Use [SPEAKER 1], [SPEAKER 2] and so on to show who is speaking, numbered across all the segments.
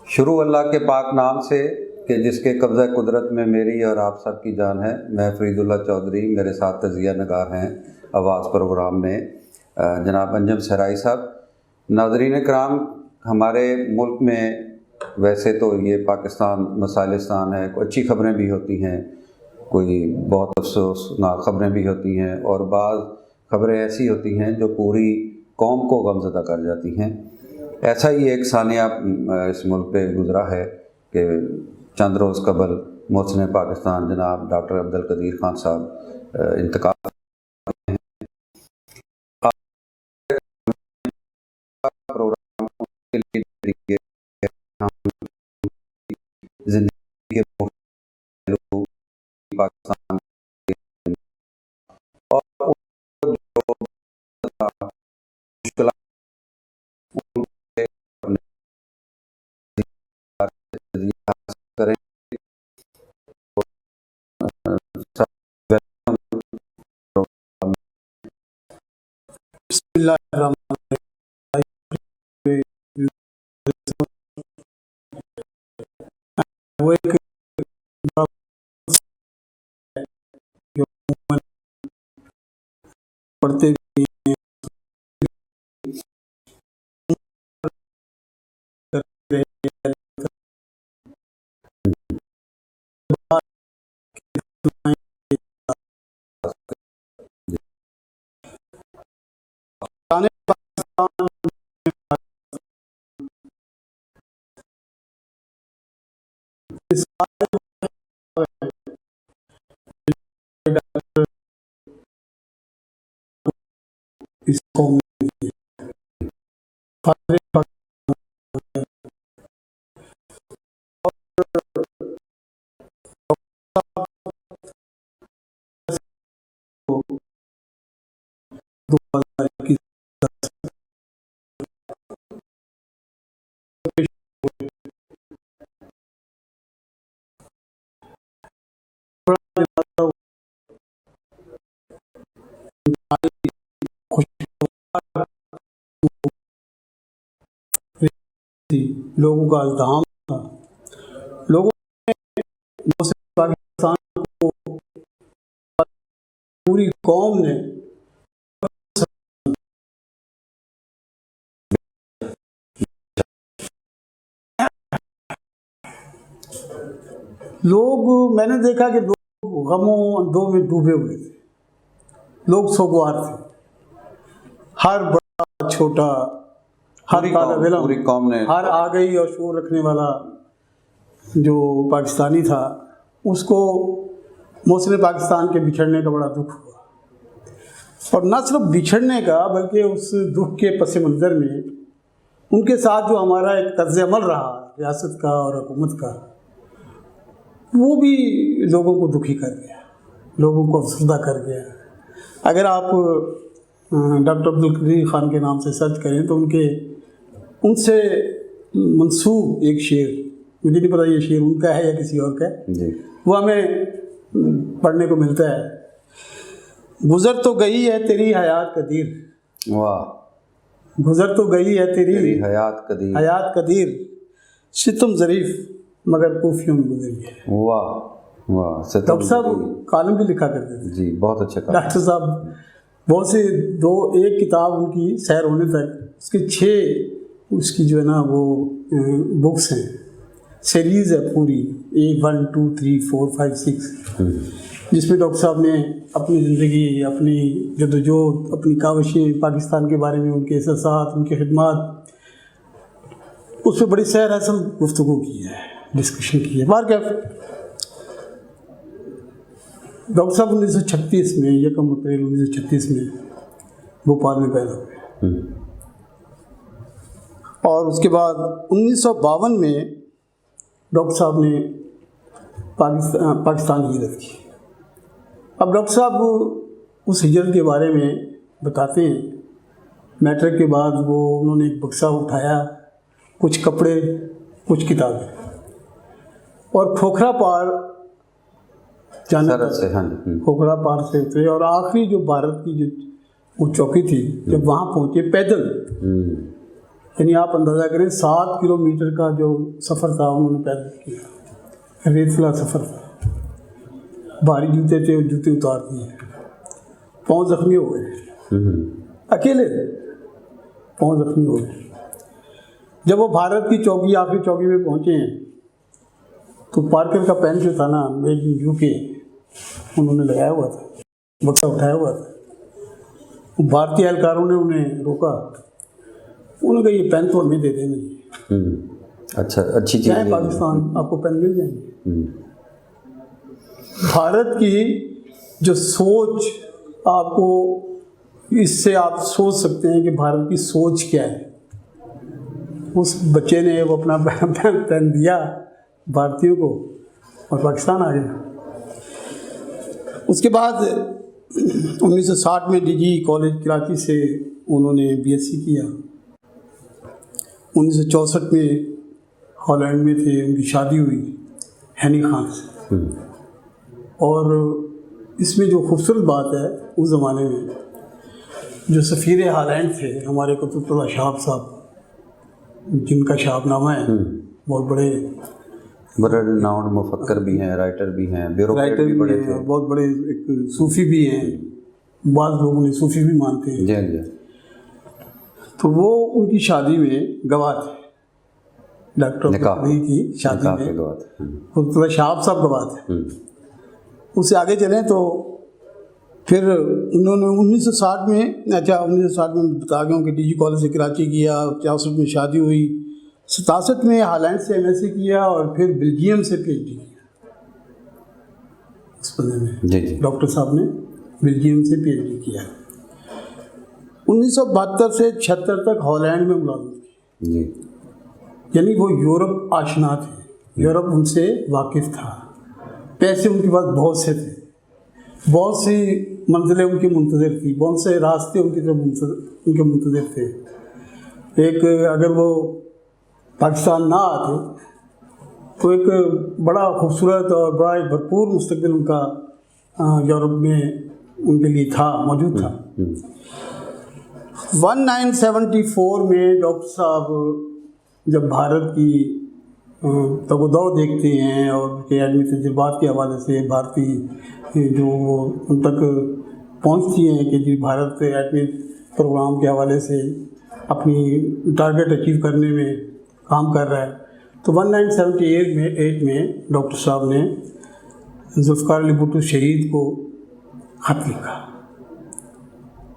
[SPEAKER 1] شروع اللہ کے پاک نام سے کہ جس کے قبضہ قدرت میں میری اور آپ سب کی جان ہے۔ میں فرید اللہ چودھری، میرے ساتھ تجزیہ نگار ہیں آواز پروگرام میں جناب انجم صحرائی صاحب۔ ناظرین کرام، ہمارے ملک میں ویسے تو یہ پاکستان مسائلستان ہے، کوئی اچھی خبریں بھی ہوتی ہیں، کوئی بہت افسوسناک خبریں بھی ہوتی ہیں، اور بعض خبریں ایسی ہوتی ہیں جو پوری قوم کو غمزدہ کر جاتی ہیں۔ ایسا ہی ایک ثانیہ اس ملک پہ گزرا ہے کہ چند روز قبل محسن پاکستان جناب ڈاکٹر عبدالقدیر خان صاحب انتقال پروگرام کے لیے زندگی کے پہلو پاکستان اور مشکلات کریں۔
[SPEAKER 2] بسم اللہ الرحمن الرحیم۔ وہ ایک جو پڑھتے بھی ہیں اس قوم میں لوگوں کا ازدحام تھا۔ لوگوں نے پاکستان کو پوری قوم نے میں نے دیکھا کہ لوگ غموں اندوں میں ڈوبے ہوئے تھے، لوگ سوگوار تھے، ہر بڑا چھوٹا، ہر طالب علم،
[SPEAKER 1] پوری قوم نے،
[SPEAKER 2] ہر آگئی اور شعور رکھنے والا جو پاکستانی تھا، اس کو محسن پاکستان کے بچھڑنے کا بڑا دکھ ہوا، اور نہ صرف بچھڑنے کا بلکہ اس دکھ کے پس منظر میں ان کے ساتھ جو ہمارا ایک طرز عمل رہا ریاست کا اور حکومت کا، وہ بھی لوگوں کو دکھی کر گیا، لوگوں کو افسردہ کر گیا۔ اگر آپ ڈاکٹر عبدالقدیر خان کے نام سے سرچ کریں تو ان سے منسوب ایک شعر، مجھے نہیں پتا یہ شعر ان کا ہے یا کسی اور کا ہے
[SPEAKER 1] جی،
[SPEAKER 2] وہ ہمیں پڑھنے کو ملتا ہے۔ گزر تو گئی ہے تیری حیات قدیر،
[SPEAKER 1] واہ،
[SPEAKER 2] گزر تو گئی ہے تیری
[SPEAKER 1] حیات
[SPEAKER 2] قدیر، ستم ظریف مگر کوفیوں میں گزری ہے۔
[SPEAKER 1] واہ واہ،
[SPEAKER 2] ڈاکٹر صاحب کالم بھی لکھا کرتے تھے
[SPEAKER 1] جی، بہت اچھا کام۔
[SPEAKER 2] ڈاکٹر صاحب بہت سے ایک کتاب ان کی سیر ہونے تک اس کے 6 اس کی جو ہے نا وہ بکس ہیں، سیریز ہے پوری، 1 2 3 4 5 6، جس میں ڈاکٹر صاحب نے اپنی زندگی، اپنی جدوجہد، اپنی کاوشیں، پاکستان کے بارے میں ان کے احساسات، ان کی خدمات، اس پہ بڑی سیر حاصل گفتگو کی ہے، ڈسکشن کی ہے۔ ڈاکٹر صاحب 1936 میں 1 اپریل 1936 میں بھوپال میں پیدا ہوئے، اور اس کے بعد 1952 میں ڈاکٹر صاحب نے پاکستان کی ہجرت کی۔ اب ڈاکٹر صاحب اس ہجرت کے بارے میں بتاتے ہیں، میٹرک کے بعد انہوں نے ایک بکسہ اٹھایا، کچھ کپڑے، کچھ کتابیں، اور کھوکھرا پار جانا، کھوکھرا پار سے اترے، اور آخری جو بھارت کی جو وہ چوکی تھی، جب وہاں پہنچے پیدل، یعنی آپ اندازہ کریں 7 کلومیٹر کا جو سفر تھا انہوں نے پیدل کیا، ریتلا سفر تھا، بھاری جوتے تھے، جوتے اتار دیے، پاؤں زخمی ہو گئے، اکیلے پاؤں زخمی ہو گئے۔ جب وہ بھارت کی چوکی، آخری چوکی میں پہنچے ہیں تو پارکر کا پین جو تھا نا میڈ ان یو کے، انہوں نے لگایا ہوا تھا، بکسا اٹھایا ہوا تھا۔ بھارتی اہلکاروں نے انہیں روکا، انہوں نے کہا یہ پین تو ہمیں دے دینا چاہیے،
[SPEAKER 1] اچھا اچھی چیز ہے،
[SPEAKER 2] پاکستان آپ کو پین مل جائیں گے۔ بھارت کی جو سوچ، آپ کو اس سے آپ سوچ سکتے ہیں کہ بھارت کی سوچ کیا ہے۔ اس بچے نے وہ اپنا پین دیا بھارتیوں کو اور پاکستان آ گیا۔ اس کے بعد 1960 میں ڈی جی کالج کراچی سے انہوں نے بی ایس سی کیا۔ 1964 میں ہالینڈ میں تھے، ان کی شادی ہوئی ہینی خان سے۔ اور اس میں جو خوبصورت بات ہے، اس زمانے میں جو سفیر ہالینڈ تھے ہمارے قطب اللہ شہاب صاحب، جن کا شہاب نامہ ہے، بہت بڑے
[SPEAKER 1] رناؤنڈ مفکر بھی ہیں، رائٹر بھی ہیں، بیوروکریٹ بھی بڑے تھے،
[SPEAKER 2] بہت بڑے ایک صوفی بھی ہیں، بعض لوگ انہیں صوفی بھی مانتے ہیں۔
[SPEAKER 1] جی جی۔
[SPEAKER 2] تو وہ ان کی شادی میں گواہ تھے، ڈاکٹر عبدالقدیر کی شادی میں قطب اللہ شہاب صاحب گواہ تھے۔ اس سے آگے چلیں تو پھر انہوں نے 1960 میں 1960 میں بتا گیا ہوں کہ ڈی جی کالج سے کراچی کیا، 64 میں شادی ہوئی، 67 میں ہالینڈ سے ایم ایس سی کیا اور پھر بلجیم سے پی ایچ ڈی کیا۔ اس بندے میں
[SPEAKER 1] جی جی،
[SPEAKER 2] ڈاکٹر صاحب نے بلجیم سے پی ایچ ڈی کیا۔ 1972 سے 76 تک ہالینڈ میں ملازمت کی،
[SPEAKER 1] جی،
[SPEAKER 2] یعنی وہ یورپ آشنا تھے، یورپ ان سے واقف تھا، پیسے ان کے پاس بہت سے تھے، بہت سی منزلیں ان کی منتظر تھی، بہت سے راستے ان کی طرف ان کے منتظر تھے۔ ایک اگر وہ پاکستان نہ آتے تو ایک بڑا خوبصورت اور بڑا ایک بھرپور مستقبل ان کا یورپ میں ان کے لیے تھا، موجود تھا۔ 1974 میں ڈاکٹر صاحب جب بھارت کی تگ و دو دیکھتے ہیں اور ان کے علمی تجربات کے حوالے سے بھارتی جو ان تک پہنچتی ہیں کہ جی بھارت ایٹمی پروگرام کے حوالے سے اپنی ٹارگیٹ اچیو کرنے میں کام کر رہا ہے، تو 1978 میں ڈاکٹر صاحب نے ذوالفقار علی بھٹو شہید کو خط لکھا۔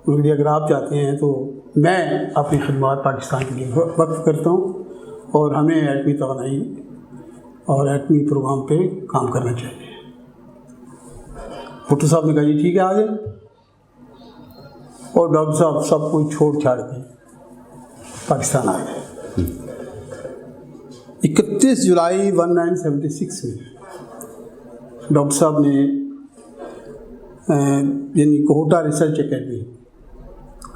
[SPEAKER 2] ان کے لیے اگر آپ چاہتے ہیں تو میں اپنی خدمات پاکستان کے لیے وقف کرتا ہوں اور ہمیں ایٹمی توانائی اور ایٹمی پروگرام پہ کام کرنا چاہیے۔ بھٹو صاحب نے کہا جی ٹھیک ہے آ جائیں، اور ڈاکٹر صاحب سب کچھ چھوڑ چھاڑ کے پاکستان آ گئے۔ 31 جولائی 1976 میں ڈاکٹر صاحب نے یعنی کوہٹا ریسرچ اکیڈمی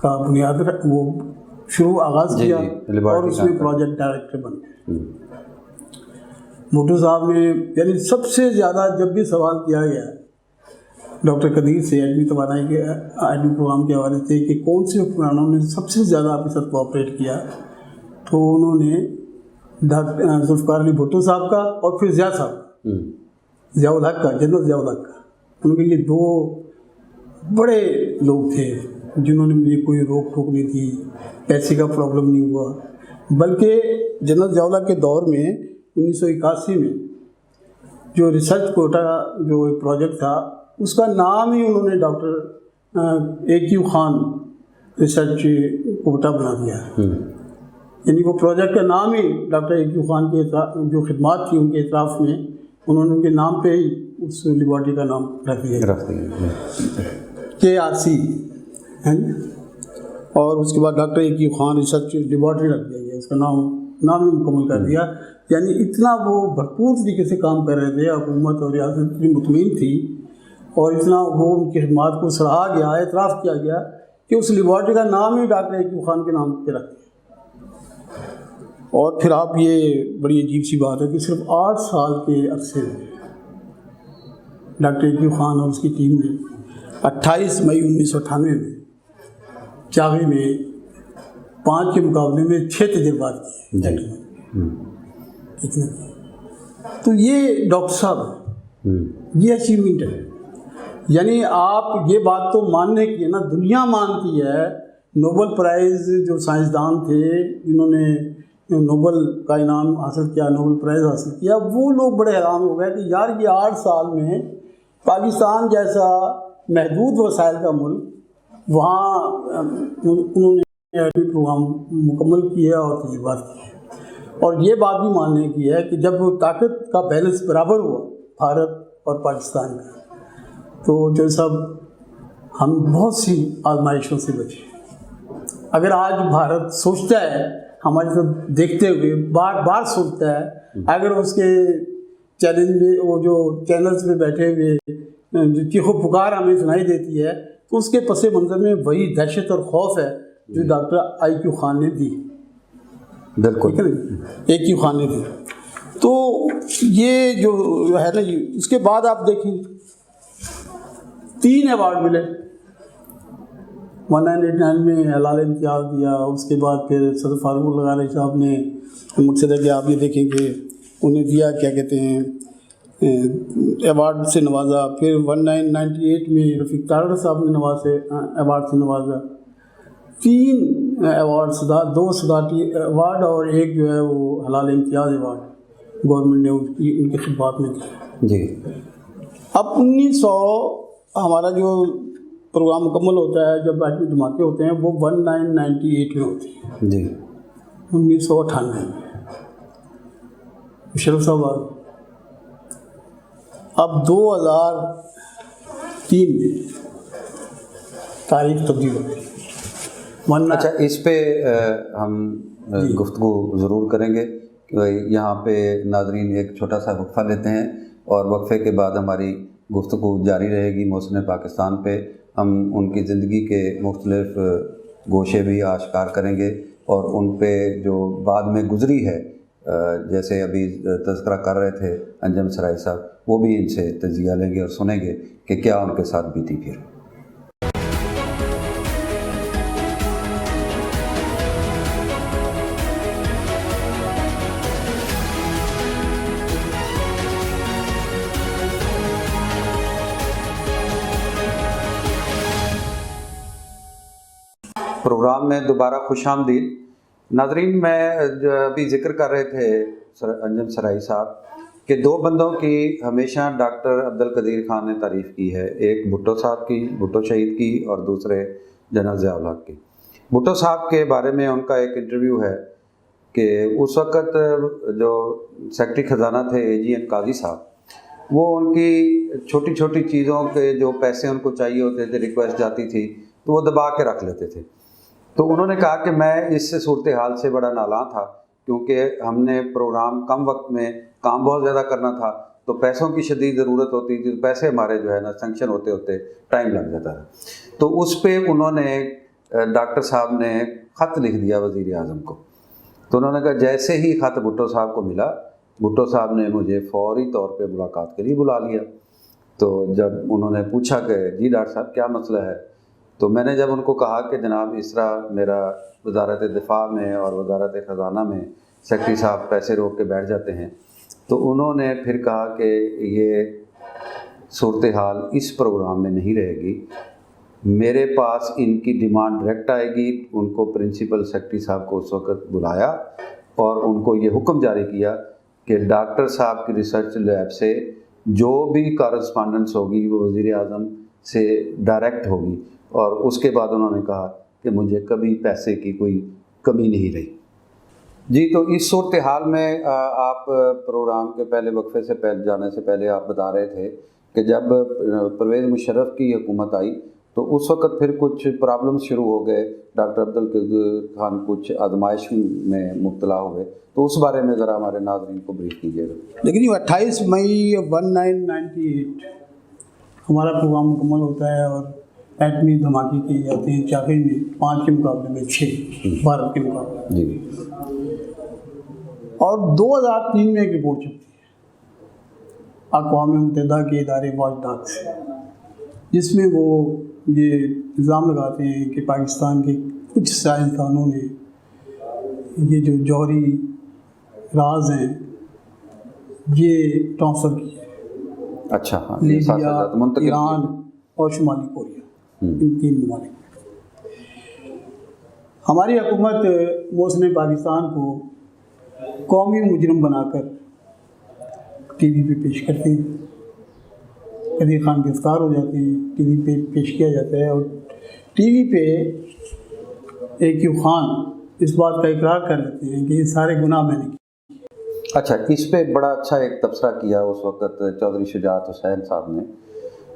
[SPEAKER 2] کا بنیاد وہ آغاز کیا اور اس میں پروجیکٹ ڈائریکٹر بن گئے۔ بھٹو صاحب نے یعنی سب سے زیادہ جب بھی سوال کیا گیا ڈاکٹر قدیر سے ایٹمی توانائی کے ایٹمی پروگرام کے حوالے سے کہ کون سے حکمرانوں نے سب سے زیادہ آپ کے ساتھ کوآپریٹ کیا، تو انہوں نے ڈاکٹر ذوالفقار علی بھٹو صاحب کا اور پھر ضیاء صاحب، ضیاء الحق کا، جنرل ضیاء الحق کا، ان کے لیے دو بڑے لوگ تھے جنہوں نے مجھے کوئی روک ٹوک نہیں تھی، پیسے کا پرابلم نہیں ہوا، بلکہ جنرل ضیاء الحق کے دور میں 1981 میں جو ریسرچ کوٹا جو ایک پروجیکٹ تھا اس کا نام ہی انہوں نے doctor A Q Khan research Kahuta بنا دیا، یعنی وہ پروجیکٹ کا نام ہی ڈاکٹر اے کیو خان کے جو خدمات تھی ان کے اعتراف میں انہوں نے ان کے نام پہ ہی اس لیبارٹری کا نام رکھ دیا KRC، اور اس کے بعد doctor A Q Khan research laboratory رکھ دیا گیا، اس کا نام ہی مکمل کر دیا۔ یعنی اتنا وہ بھرپور طریقے سے کام کر رہے تھے، حکومت اور ریاست اتنی مطمئن تھی اور اتنا وہ ان کی خدمات کو سراہا گیا، اعتراف کیا گیا کہ اس لیبارٹری کا نام ہی ڈاکٹر اے کیو خان کے نام پہ رکھ دیا۔ اور پھر آپ یہ بڑی عجیب سی بات ہے کہ صرف 8 سال کے عرصے میں ڈاکٹر اے کیو خان اور اس کی ٹیم نے 28 مئی 1998 میں چاغی میں 5 کے مقابلے میں 6 تجربات کیے ہیں. ٹھیک ہے. تو یہ ڈاکٹر صاحب یہ اچیومنٹ ہے. یعنی آپ یہ بات تو ماننے کی ہے نا, دنیا مانتی ہے. نوبل پرائز جو سائنسدان تھے جنہوں نے نوبل کا انعام حاصل کیا, نوبل پرائز حاصل کیا, وہ لوگ بڑے حیران ہو گئے کہ یار یہ 8 سال میں پاکستان جیسا محدود وسائل کا ملک, وہاں انہوں نے ایٹمی پروگرام مکمل کیا اور تجربات کیے. اور یہ بات بھی ماننے کی ہے کہ جب طاقت کا بیلنس برابر ہوا بھارت اور پاکستان کا, تو جو صاحب ہم بہت سی آزمائشوں سے بچے. اگر آج بھارت سوچتا ہے ہماری طرف دیکھتے ہوئے بار بار سوچتا ہے, اگر اس کے چیلنج میں وہ جو چینلز پہ بیٹھے ہوئے جو چیخ و پکار ہمیں سنائی دیتی ہے, تو اس کے پس منظر میں وہی دہشت اور خوف ہے جو ڈاکٹر IQ خان نے دی.
[SPEAKER 1] بالکل
[SPEAKER 2] ٹھیک ہے نا, AQ خان نے دی. تو یہ جو ہے نا جی, اس کے بعد آپ دیکھیں 3 ایوارڈ ملے. 1989 میں ہلال امتیاز دیا. اس کے بعد پھر صدر فاروق لغاری صاحب نے مقصد ہے کہ آپ یہ دیکھیں کہ انہیں دیا کیا کہتے ہیں ایوارڈ سے نوازا. پھر 1998 میں رفیق تارڑ صاحب نے ایوارڈ سے نوازا. 3 ایوارڈ, 2 صدارتی ایوارڈ اور ایک جو ہے وہ حلال امتیاز ایوارڈ گورنمنٹ نے ان کی خدمات میں دی.
[SPEAKER 1] جی.
[SPEAKER 2] اب 1900 ہمارا جو پروگرام مکمل ہوتا ہے, جب ایٹمی دھماکے ہوتے ہیں وہ 1998 میں ہوتے ہیں.
[SPEAKER 1] جی.
[SPEAKER 2] 1998 میں مشرف صاحب. اب 2003 میں تاریخ تبدیل ہوتی ہے.
[SPEAKER 1] اچھا, اس پہ ہم گفتگو ضرور کریں گے. یہاں پہ ناظرین ایک چھوٹا سا وقفہ لیتے ہیں اور وقفے کے بعد ہماری گفتگو جاری رہے گی محسن پاکستان پہ. ہم ان کی زندگی کے مختلف گوشے بھی آشکار کریں گے اور ان پہ جو بعد میں گزری ہے, جیسے ابھی تذکرہ کر رہے تھے انجم سرائی صاحب, وہ بھی ان سے تجزیہ لیں گے اور سنیں گے کہ کیا ان کے ساتھ بیتی. پھر پروگرام میں دوبارہ خوش آمدید. ناظرین, میں ابھی ذکر کر رہے تھے انجم سرائی صاحب کہ 2 بندوں کی ہمیشہ ڈاکٹر عبدالقدیر خان نے تعریف کی ہے. ایک بھٹو صاحب کی, بھٹو شہید کی, اور دوسرے جنرل ضیاء الحق کی. بھٹو صاحب کے بارے میں ان کا ایک انٹرویو ہے کہ اس وقت جو سیکرٹری خزانہ تھے AGN قاضی صاحب, وہ ان کی چھوٹی چھوٹی چیزوں کے جو پیسے ان کو چاہیے ہوتے تھے, ریکویسٹ جاتی تھی, تو وہ دبا کے رکھ لیتے تھے. تو انہوں نے کہا کہ میں اس صورتحال سے بڑا نالاں تھا, کیونکہ ہم نے پروگرام کم وقت میں کام بہت زیادہ کرنا تھا, تو پیسوں کی شدید ضرورت ہوتی تھی. پیسے ہمارے جو ہے نا سینکشن ہوتے ہوتے ٹائم لگ جاتا تھا. تو اس پہ انہوں نے ڈاکٹر صاحب نے خط لکھ دیا وزیر اعظم کو. تو انہوں نے کہا جیسے ہی خط بھٹو صاحب کو ملا, بھٹو صاحب نے مجھے فوری طور پہ ملاقات کے لیے بلا لیا. تو جب انہوں نے پوچھا کہ جی ڈاکٹر صاحب کیا مسئلہ ہے, تو میں نے جب ان کو کہا کہ جناب اس طرح میرا وزارت دفاع میں اور وزارت خزانہ میں سیکرٹری صاحب پیسے روک کے بیٹھ جاتے ہیں, تو انہوں نے پھر کہا کہ یہ صورتحال اس پروگرام میں نہیں رہے گی, میرے پاس ان کی ڈیمانڈ ڈائریکٹ آئے گی. ان کو پرنسپل سیکرٹری صاحب کو اس وقت بلایا اور ان کو یہ حکم جاری کیا کہ ڈاکٹر صاحب کی ریسرچ لیب سے جو بھی کارسپانڈنس ہوگی وہ وزیر اعظم سے ڈائریکٹ ہوگی. اور اس کے بعد انہوں نے کہا کہ مجھے کبھی پیسے کی کوئی کمی نہیں رہی. جی, تو اس صورتحال میں آپ پروگرام کے پہلے وقفے سے جانے سے پہلے آپ بتا رہے تھے کہ جب پرویز مشرف کی حکومت آئی تو اس وقت پھر کچھ پرابلم شروع ہو گئے, ڈاکٹر عبدالقدیر خان کچھ آزمائش میں مبتلا ہوئے. تو اس بارے میں ذرا ہمارے ناظرین کو بریف کیجیے گا.
[SPEAKER 2] لیکن 28 مئی 1998 ہمارا پروگرام مکمل ہوتا ہے اور ایٹمی دھماکے کیے جاتے ہیں چاقی میں 5 کے مقابلے میں 6 بھارت کے مقابلے.
[SPEAKER 1] جی.
[SPEAKER 2] اور 2003 میں ایک رپورٹ چھپتی ہے اقوام متحدہ کے ادارے واچ ڈاگ سے, جس میں وہ یہ الزام لگاتے ہیں کہ پاکستان کے کچھ سائنسدانوں نے یہ جو جوہری راز ہیں یہ ٹرانسفر کیے،
[SPEAKER 1] اچھا ہاں،
[SPEAKER 2] لیبیا، ایران اور شمالی کوریا، ان 3 ممالک میں۔ ہماری حکومت محسن پاکستان کو قومی مجرم بنا کر ٹی وی پہ پیش کرتی ہے۔ قدیر خان گرفتار ہو جاتے ہیں، ٹی وی پہ پیش کیا جاتا ہے، اور ٹی وی پہ AQ خان اس بات کا اقرار کر لیتے ہیں کہ یہ سارے گناہ میں نے کیے۔
[SPEAKER 1] اچھا، اس پہ بڑا اچھا ایک تبصرہ کیا اس وقت چودھری شجاعت حسین صاحب نے۔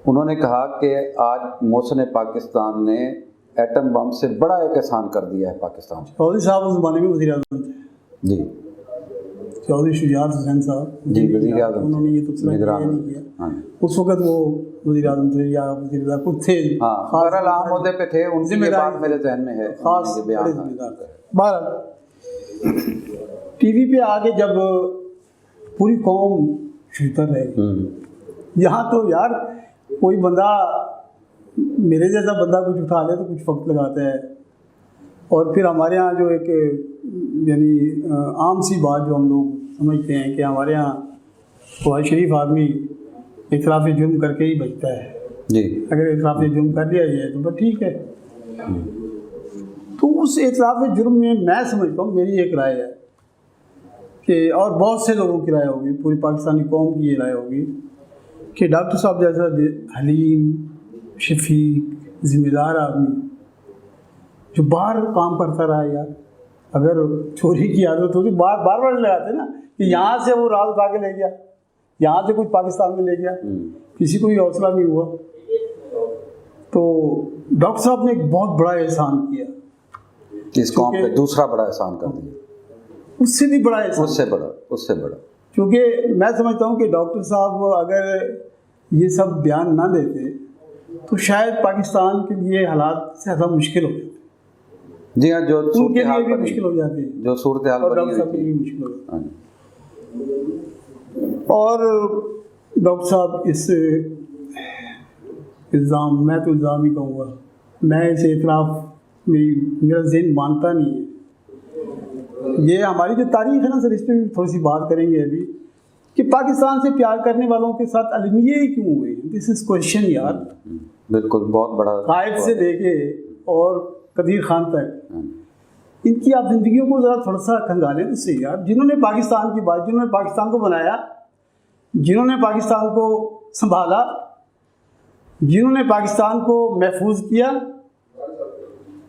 [SPEAKER 1] انہوں نے کہا کہ آج محسن پاکستان نے ایٹم بم سے بڑا ایک احسان کر دیا ہے پاکستان سے۔
[SPEAKER 2] چودھری صاحب اس زمانے میں وزیر اعظم تھے،
[SPEAKER 1] جی
[SPEAKER 2] چودھری شجاعت حسین صاحب
[SPEAKER 1] جی وزیر اعظم،
[SPEAKER 2] انہوں نے یہ تبصرہ نہیں کیا۔ اس وقت وہ وزیر اعظم تھے یا وزیر اعظم کچھ تھے،
[SPEAKER 1] ہاں بہرحال عام عہدے پہ تھے، ان کی یہ بات میرے ذہن میں ہے،
[SPEAKER 2] خاص
[SPEAKER 1] یہ
[SPEAKER 2] بڑے
[SPEAKER 1] بیان
[SPEAKER 2] ذمہ دار تھے۔ بہرحال ٹی وی پہ آگے جب پوری قوم شوتر رہے گی، یہاں تو یار کوئی بندہ میرے جیسا بندہ کچھ اٹھا لے تو کچھ وقت لگاتا ہے، اور پھر ہمارے ہاں جو ایک یعنی عام سی بات جو ہم لوگ سمجھتے ہیں کہ ہمارے ہاں فواد شریف آدمی اعتراف جرم کر کے ہی بچتا ہے،
[SPEAKER 1] جی
[SPEAKER 2] اگر اعتراف جرم کر لیا جائے تو بس ٹھیک ہے۔ تو اس اعتراف جرم میں سمجھتا ہوں، میری ایک رائے ہے کہ، اور بہت سے لوگوں کی رائے ہوگی، پوری پاکستانی قوم کی یہ رائے ہوگی کہ ڈاکٹر صاحب جیسا حلیم، شفیق، ذمہ دار آدمی جو باہر کام کرتا رہا یار، اگر چوری کی عادت ہوتی بار بار لگاتے نا کہ یہاں سے وہ راز اٹھا کے لے گیا، یہاں سے کچھ پاکستان میں لے گیا، کسی کو یہ حوصلہ نہیں ہوا۔ تو ڈاکٹر صاحب نے ایک بہت بڑا احسان کیا
[SPEAKER 1] اس قوم پہ، دوسرا بڑا احسان کر دیا،
[SPEAKER 2] اس سے بھی بڑا احسان،
[SPEAKER 1] اس سے بڑا،
[SPEAKER 2] کیونکہ میں سمجھتا ہوں کہ ڈاکٹر صاحب اگر یہ سب بیان نہ دیتے تو شاید پاکستان کے لیے حالات زیادہ مشکل ہو جاتے،
[SPEAKER 1] جی ہاں، جو
[SPEAKER 2] ان کے لیے بھی مشکل ہو جاتی ہے،
[SPEAKER 1] جو صورتحال
[SPEAKER 2] اور
[SPEAKER 1] بنی
[SPEAKER 2] ڈاکٹر صاحب کے
[SPEAKER 1] ہوئی
[SPEAKER 2] لیے
[SPEAKER 1] تھی۔
[SPEAKER 2] مشکل ہو جاتی
[SPEAKER 1] ہاں جی۔
[SPEAKER 2] ہے۔ اور ڈاکٹر صاحب اس الزام، میں تو الزام ہی کہوں گا، میں اس اعتراف میرا ذہن مانتا نہیں ہے۔ یہ ہماری جو تاریخ ہے نا سر، اس پہ بھی تھوڑی سی بات کریں گے ابھی، کہ پاکستان سے پیار کرنے والوں کے ساتھ المیہ ہی کیوں ہوئے؟ دس از کوشچن یار،
[SPEAKER 1] بالکل بہت بڑا،
[SPEAKER 2] قائد سے لے کے اور قدیر خان تک، ان کی آپ زندگیوں کو ذرا تھوڑا سا کھنگالیں تو صحیح یار۔ جنہوں نے پاکستان کی بات، جنہوں نے پاکستان کو بنایا، جنہوں نے پاکستان کو سنبھالا، جنہوں نے پاکستان کو محفوظ کیا،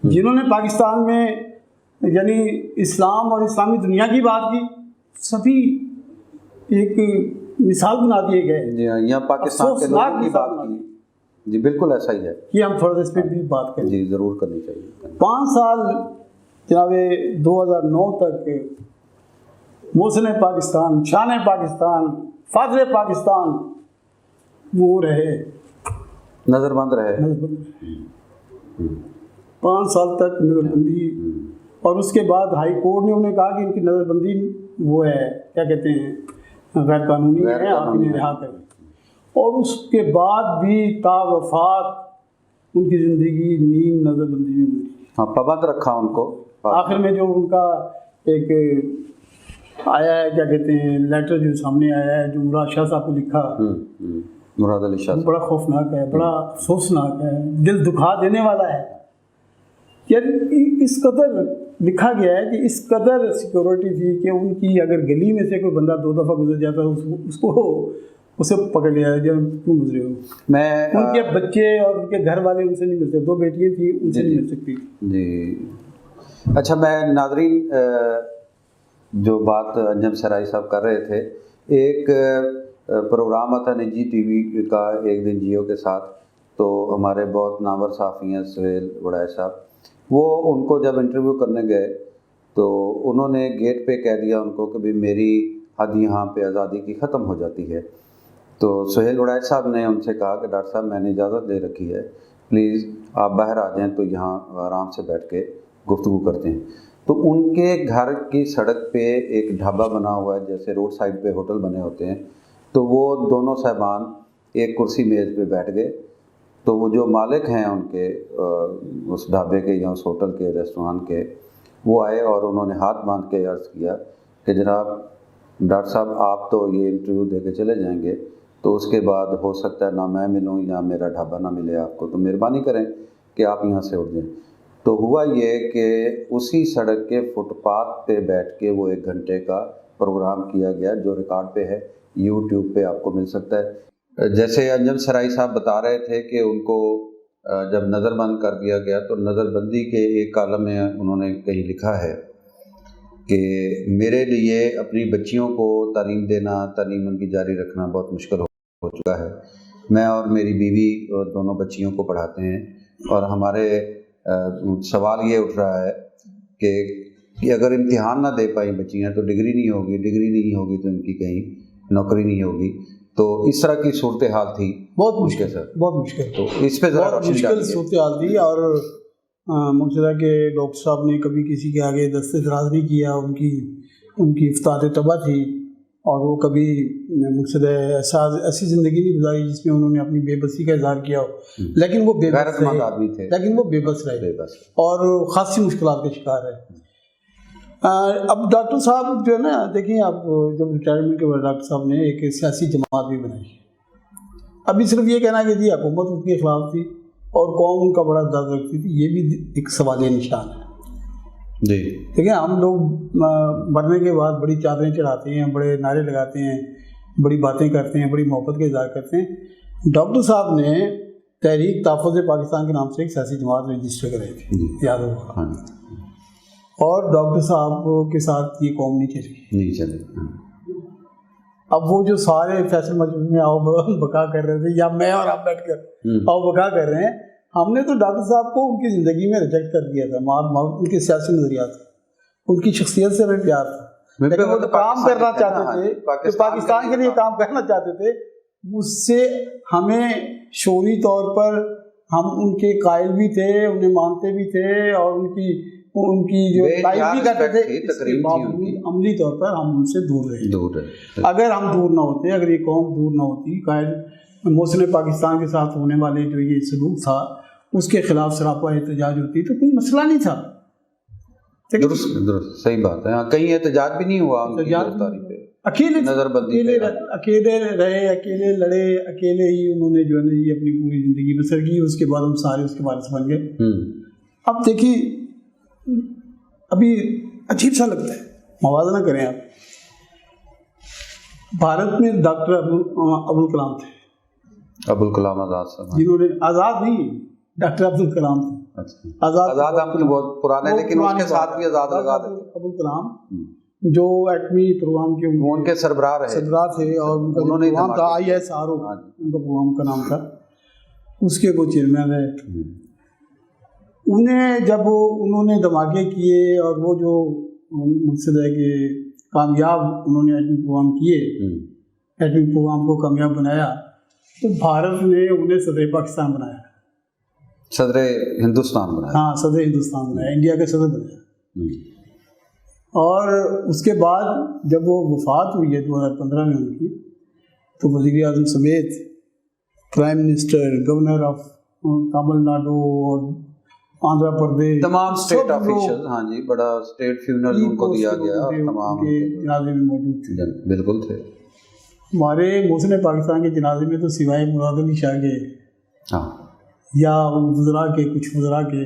[SPEAKER 2] جنہوں نے پاکستان میں یعنی اسلام اور اسلامی دنیا کی بات کی، سبھی ایک مثال بنا دیے گئے۔
[SPEAKER 1] جی ہاں، یہاں پاکستان کے لوگوں کی بات کی، جی بالکل ایسا ہی ہے،
[SPEAKER 2] یہ ہم تھوڑا سا اس پہ بھی بات کریں۔
[SPEAKER 1] جی ضرور کرنی چاہیے۔
[SPEAKER 2] 5 سال جناب 2009 تک محسن پاکستان، شان پاکستان، فادر پاکستان وہ رہے،
[SPEAKER 1] نظر بند رہے،
[SPEAKER 2] 5 سال تک نظر بندی، اور اس کے بعد ہائی کورٹ نے انہیں کہا کہ ان کی نظر بندی وہ ہے، کیا کہتے ہیں، غیر قانونی ہے، آپ انہیں رہا کریں، اور اس کے بعد بھی تا وفات ان کی زندگی نیم نظر بندی میں گزری۔
[SPEAKER 1] ہاں، پابند رکھا ان کو۔
[SPEAKER 2] آخر میں جو ان کا ایک آیا ہے، کیا کہتے ہیں، لیٹر جو سامنے آیا ہے، جو مراد شاہ صاحب کو لکھا،
[SPEAKER 1] مراد علی شاہ،
[SPEAKER 2] بڑا خوفناک ہے، بڑا افسوسناک ہے، دل دکھا دینے والا ہے۔ یعنی اس قدر لکھا گیا ہے کہ اس قدر سیکورٹی تھی کہ ان کی اگر گلی میں سے کوئی بندہ 2 دفعہ گزر جاتا اس کو اسے پکڑ لیا جب کیوں گزرے ہو۔
[SPEAKER 1] میں
[SPEAKER 2] ان کے بچے اور ان کے گھر والے ان سے نہیں ملتے، 2 بیٹیاں تھیں، ان سے نہیں مل سکتی۔
[SPEAKER 1] جی اچھا، میں ناظرین جو بات انجم سرائی صاحب کر رہے تھے، ایک پروگرام آتا نجی ٹی وی کا ایک دن جیو کے ساتھ، تو ہمارے بہت نامور صحافی ہیں سہیل وڑائچ صاحب، وہ ان کو جب انٹرویو کرنے گئے تو انہوں نے گیٹ پہ کہہ دیا ان کو کہ بھی میری حد یہاں پہ آزادی کی ختم ہو جاتی ہے۔ تو سہیل وڑائچ صاحب نے ان سے کہا کہ ڈاکٹر صاحب میں نے اجازت دے رکھی ہے، پلیز آپ باہر آ جائیں تو یہاں آرام سے بیٹھ کے گفتگو کرتے ہیں۔ تو ان کے گھر کی سڑک پہ ایک ڈھابا بنا ہوا ہے، جیسے روڈ سائڈ پہ ہوٹل بنے ہوتے ہیں، تو وہ دونوں صاحبان ایک کرسی میز پہ بیٹھ گئے، تو وہ جو مالک ہیں ان کے اس ڈھابے کے یا اس ہوٹل کے ریسٹوران کے، وہ آئے اور انہوں نے ہاتھ باندھ کے عرض کیا کہ جناب ڈاکٹر صاحب آپ تو یہ انٹرویو دے کے چلے جائیں گے تو اس کے بعد ہو سکتا ہے نہ میں ملوں یا میرا ڈھابہ نہ ملے آپ کو، تو مہربانی کریں کہ آپ یہاں سے اٹھ جائیں۔ تو ہوا یہ کہ اسی سڑک کے فٹ پاتھ پہ بیٹھ کے وہ 1 گھنٹے کا پروگرام کیا گیا جو ریکارڈ پہ ہے، یوٹیوب پہ آپ کو مل سکتا ہے۔ جیسے انجم سرائی صاحب بتا رہے تھے کہ ان کو جب نظر بند کر دیا گیا تو نظر بندی کے ایک کالم میں انہوں نے کہیں لکھا ہے کہ میرے لیے اپنی بچیوں کو تعلیم دینا، تعلیم ان کی جاری رکھنا بہت مشکل ہو چکا ہے۔ میں اور میری بیوی دونوں بچیوں کو پڑھاتے ہیں اور ہمارے سوال یہ اٹھ رہا ہے کہ اگر امتحان نہ دے پائیں بچیاں تو ڈگری نہیں ہوگی تو ان کی کہیں نوکری نہیں ہوگی۔ تو اس طرح کی صورتحال تھی،
[SPEAKER 2] بہت مشکل
[SPEAKER 1] تو اس پہ ذرا
[SPEAKER 2] بہت مشکل صورتحال تھی۔ اور مقصدہ کہ ڈاکٹر صاحب نے کبھی کسی کے آگے دست دراز نہیں کیا، ان کی افتاد طبع تھی، اور وہ کبھی مقصد ایسی زندگی نہیں گزاری جس میں انہوں نے اپنی بے بسی کا اظہار کیا ہو، لیکن وہ بے بس رہے اور خاصی مشکلات کا شکار ہے۔ اب ڈاکٹر صاحب جو ہے نا، دیکھیں آپ جب ریٹائرمنٹ کے بعد ڈاکٹر صاحب نے ایک سیاسی جماعت بھی بنائی۔ ابھی صرف یہ کہنا کہ جی حکومت اس کے خلاف تھی اور قوم ان کا بڑا درد رکھتی تھی، یہ بھی ایک سوالیہ نشان ہے۔
[SPEAKER 1] جی
[SPEAKER 2] دیکھیں ہم لوگ مرنے کے بعد بڑی چادریں چڑھاتے ہیں، بڑے نعرے لگاتے ہیں، بڑی باتیں کرتے ہیں، بڑی محبت کا اظہار کرتے ہیں۔ ڈاکٹر صاحب نے تحریک تحفظ پاکستان کے نام سے ایک سیاسی جماعت رجسٹر کرائی تھی، یاد ہوگا، اور ڈاکٹر صاحب کے ساتھ یہ قوم نہیں چلی۔ اب وہ جو سارے فیصل مجلس میں آؤ بکا کر رہے تھے، یا میں اور آپ بیٹھ کر آؤ بکا کر رہے ہیں، ہم نے تو ڈاکٹر صاحب کو ان کی زندگی میں ریجیکٹ کر دیا تھا، ان کے سیاسی نظریات، ان کی شخصیت سے ہمیں پیار تھا، لیکن وہ کام کرنا چاہتے تھے، جو پاکستان کے لیے کام کرنا چاہتے تھے، اس سے ہمیں شعوری طور پر ہم ان کے قائل بھی تھے، انہیں مانتے بھی تھے، اور ان کی جو تعریف بھی کرتے تھے، عملی طور پر ہم ان سے دور رہے۔ اگر ہم دور نہ ہوتے، اگر یہ قوم دور نہ ہوتی، قائد محسن پاکستان کے ساتھ ہونے والے جو یہ سلوک تھا اس کے خلاف سراپا احتجاج ہوتی تو کوئی مسئلہ نہیں تھا۔
[SPEAKER 1] درست صحیح بات ہے، کہیں احتجاج بھی نہیں ہوا،
[SPEAKER 2] اکیلے رہے، اکیلے لڑے، اکیلے ہی انہوں نے جو ہے نا یہ اپنی پوری زندگی بسر کی، اس کے بعد ہم سارے اس کے وارث بن گئے۔ اب دیکھیے ابھی عجیب سا لگتا ہے، موازنہ کریں آپ، بھارت میں ڈاکٹر ابوالکلام تھے،
[SPEAKER 1] ابوالکلام آزاد صاحب،
[SPEAKER 2] جنہوں نے آزاد نہیں، ڈاکٹر عبدالکلام تھے،
[SPEAKER 1] آزاد ہم تو بہت پرانے، لیکن اس کے ساتھ بھی آزاد لگا دیتے۔
[SPEAKER 2] ابوالکلام جو ایٹمی پروگرام کے ان کے
[SPEAKER 1] سربراہ
[SPEAKER 2] تھے، اور ان کا پروگرام تھا ISRO، ان کا پروگرام کا نام تھا، اس کے وہ چیئرمین رہے۔ جب انہوں نے دھماکے کیے اور وہ جو مقصد ہے کہ کامیاب انہوں نے ایٹمی پروگرام کیے، ایٹمی پروگرام کو کامیاب بنایا، تو بھارت نے انہیں صدر پاکستان بنایا،
[SPEAKER 1] صدر ہندوستان بنایا،
[SPEAKER 2] ہاں صدر ہندوستان بنایا، انڈیا کا صدر بنایا۔ اور اس کے بعد جب وہ وفات ہوئی ہے 2015 میں ان کی، تو وزیر اعظم سمیت prime minister, governor of Tamil Nadu اور آندھرا پردیش،
[SPEAKER 1] تمام اسٹیٹ آفیشل، ہاں جی، بڑا اسٹیٹ فیونرل ان کو دیا گیا، تمام
[SPEAKER 2] کے جنازے میں موجود تھے،
[SPEAKER 1] بالکل تھے۔
[SPEAKER 2] ہمارے محسن پاکستان کے جنازے میں تو سوائے مراد علی شاہ کے یا وزراء کے، کچھ وزراء کے،